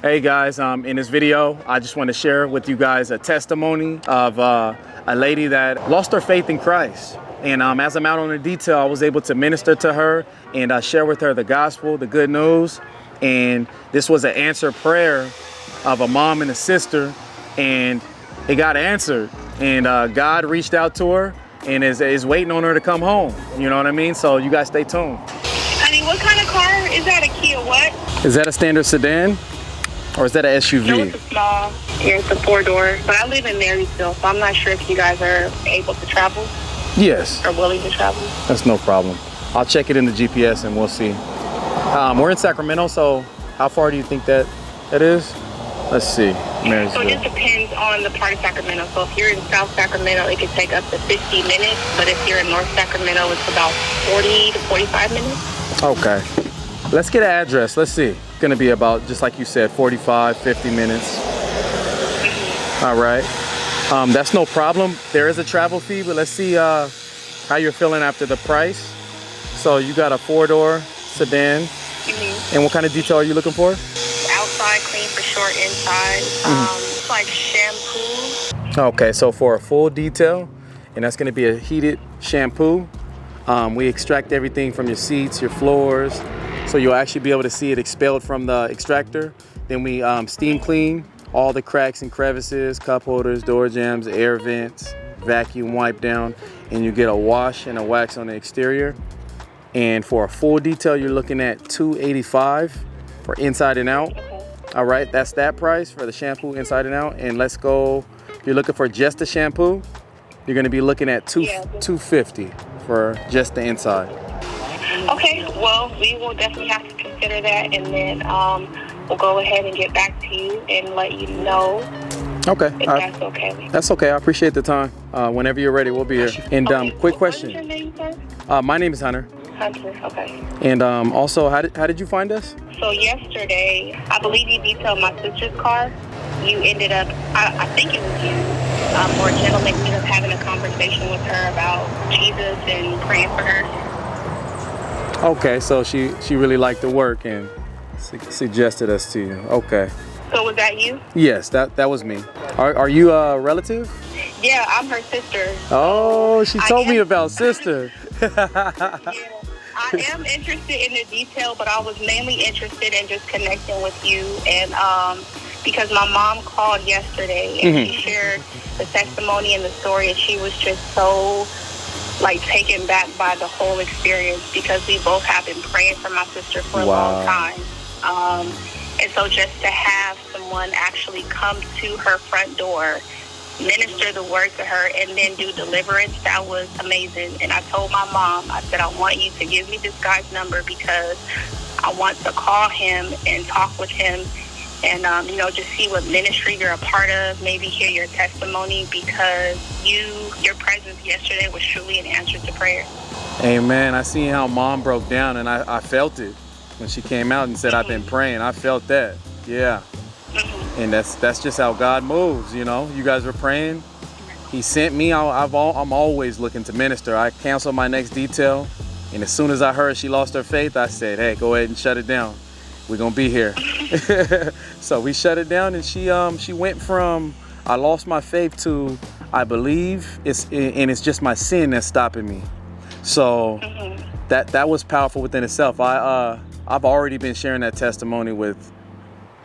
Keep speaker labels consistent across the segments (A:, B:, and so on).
A: Hey guys, in this video, I just want to share with you guys a testimony of a lady that lost her faith in Christ. And as I'm out on the detail, I was able to minister to her and share with her the gospel, the good news. And this was an answered prayer of a mom and a sister, and it got answered. And God reached out to her and is waiting on her to come home. You know what I mean? So you guys stay tuned.
B: Honey, what kind of car? Is that a Kia what?
A: Is that a standard sedan? Or is that an SUV?
B: No, it's a small. Yeah, it's a 4-door. But I live in Marysville, so I'm not sure if you guys are able to travel.
A: Yes.
B: Or willing to travel.
A: That's no problem. I'll check it in the GPS and we'll see. We're in Sacramento, so how far do you think that is? Let's see. Marysville.
B: So it just depends on the part of Sacramento. So if you're in South Sacramento, it could take up to 50 minutes. But if you're in North Sacramento, it's about 40 to 45 minutes.
A: Okay. Let's get an address. Let's see. It's going to be about, just like you said, 45, 50 minutes. All right. That's no problem. There is a travel fee, but let's see how you're feeling after the price. So you got a 4-door sedan. And what kind of detail are you looking for?
B: Outside clean for sure, inside. It's like shampoo.
A: Okay, so for a full detail, and that's going to be a heated shampoo. We extract everything from your seats, your floors, so you'll actually be able to see it expelled from the extractor. Then we steam clean all the cracks and crevices, cup holders, door jambs, air vents, vacuum wipe down, and you get a wash and a wax on the exterior. And for a full detail, you're looking at $285 for inside and out. All right, that's that price for the shampoo inside and out. And let's go, if you're looking for just the shampoo, you're gonna be looking at $250 for just the inside.
B: Okay, well, we will definitely have to consider that, and then we'll go ahead and get back to you and let you know.
A: Okay.
B: If that's okay.
A: That's okay. I appreciate the time. Whenever you're ready, we'll be here. And quick question.
B: What's your name, sir?
A: My name is Hunter.
B: Hunter, okay.
A: And also, how did you find us?
B: So yesterday, I believe you detailed my sister's car. You ended up, I think it was you, or a gentleman ended up having a conversation with her about Jesus and praying for her.
A: Okay, so she really liked the work and suggested us to you. Okay.
B: So was that you?
A: Yes, that was me. Are you a relative?
B: Yeah, I'm her sister.
A: Oh, she told me about sister.
B: Yeah, I am interested in the detail, but I was mainly interested in just connecting with you, and because my mom called yesterday and she shared the testimony and the story, and she was just so taken back by the whole experience, because we both have been praying for my sister for a long time. And so just to have someone actually come to her front door, minister the word to her, and then do deliverance, that was amazing. And I told my mom, I said, I want you to give me this guy's number, because I want to call him and talk with him and, just see what ministry you're a part of, maybe hear your testimony, because your presence yesterday was truly an answer to prayer.
A: Amen. I seen how mom broke down, and I felt it when she came out and said, I've been praying. I felt that. Yeah. And that's just how God moves, you know. You guys were praying. He sent me. I'm always looking to minister. I canceled my next detail, and as soon as I heard she lost her faith, I said, hey, go ahead and shut it down. We're gonna be here. So we shut it down, and she went from I lost my faith to I believe it's just my sin that's stopping me. So that was powerful within itself. I've already been sharing that testimony with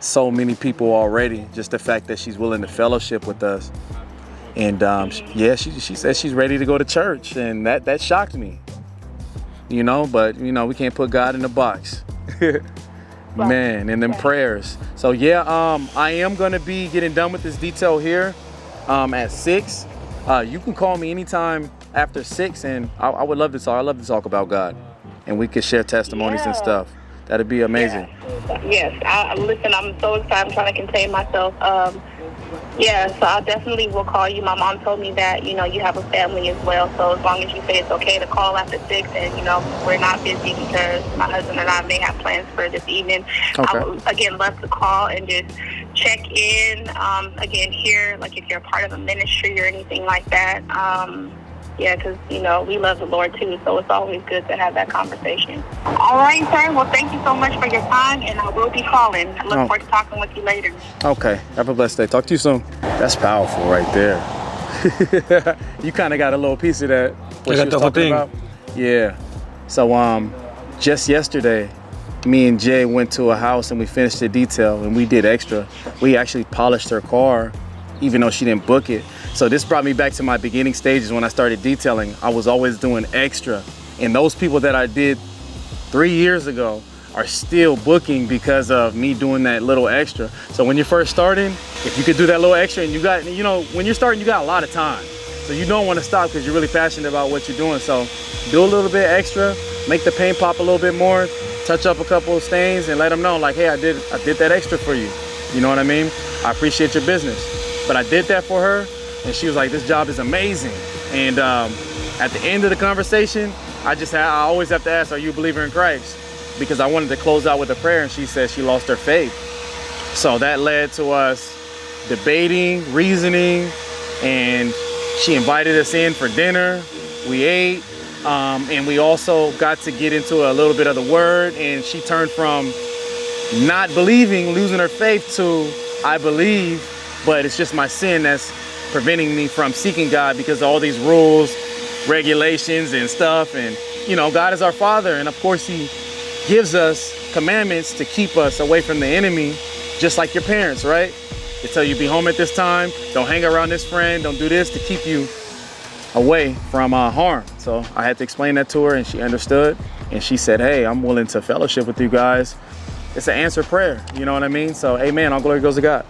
A: so many people already, just the fact that she's willing to fellowship with us. And she said she's ready to go to church, and that shocked me, but we can't put God in a box. Man, and then prayers. So I am going to be getting done with this detail here at 6. You can call me anytime after 6, and I would love to talk. I love to talk about God, and we could share testimonies and stuff. That'd be amazing.
B: Yes, listen, I'm so excited. I'm trying to contain myself. So I definitely will call you. My mom told me that, you have a family as well. So as long as you say it's okay to call after 6 and, we're not busy, because my husband and I may have plans for this evening. Okay. I would, again, love to call and just check in, again, here, if you're a part of a ministry or anything like that. Yeah, because, you know, we love the Lord too, so it's always good to have that conversation. All right, sir. Well, thank you so much for your time, and I will be calling. I look forward to talking with you later.
A: Okay. Have a blessed day. Talk to you soon. That's powerful right there. You kind of got a little piece of that. What
C: I got the whole thing.
A: about? Yeah. So just yesterday, me and Jay went to a house and we finished the detail and we did extra. We actually polished her car, even though she didn't book it. So this brought me back to my beginning stages when I started detailing. I was always doing extra. And those people that I did 3 years ago are still booking because of me doing that little extra. So when you're first starting, if you could do that little extra, and you got, you know, when you're starting, you got a lot of time. So you don't want to stop because you're really passionate about what you're doing. So do a little bit extra, make the paint pop a little bit more, touch up a couple of stains and let them know like, hey, I did that extra for you. You know what I mean? I appreciate your business. But I did that for her. And she was like, this job is amazing. And at the end of the conversation, I always have to ask, are you a believer in Christ? Because I wanted to close out with a prayer, and she said she lost her faith. So that led to us debating, reasoning, and she invited us in for dinner. We ate, and we also got to get into a little bit of the word, and she turned from not believing, losing her faith, to I believe, but it's just my sin that's preventing me from seeking God because of all these rules, regulations and stuff. And you know, God is our Father, and of course He gives us commandments to keep us away from the enemy, just like your parents, right? They tell you be home at this time, don't hang around this friend, don't do this, to keep you away from harm. So I had to explain that to her, and she understood, and she said, hey, I'm willing to fellowship with you guys. It's an answered prayer, you know what I mean? So amen, all glory goes to God.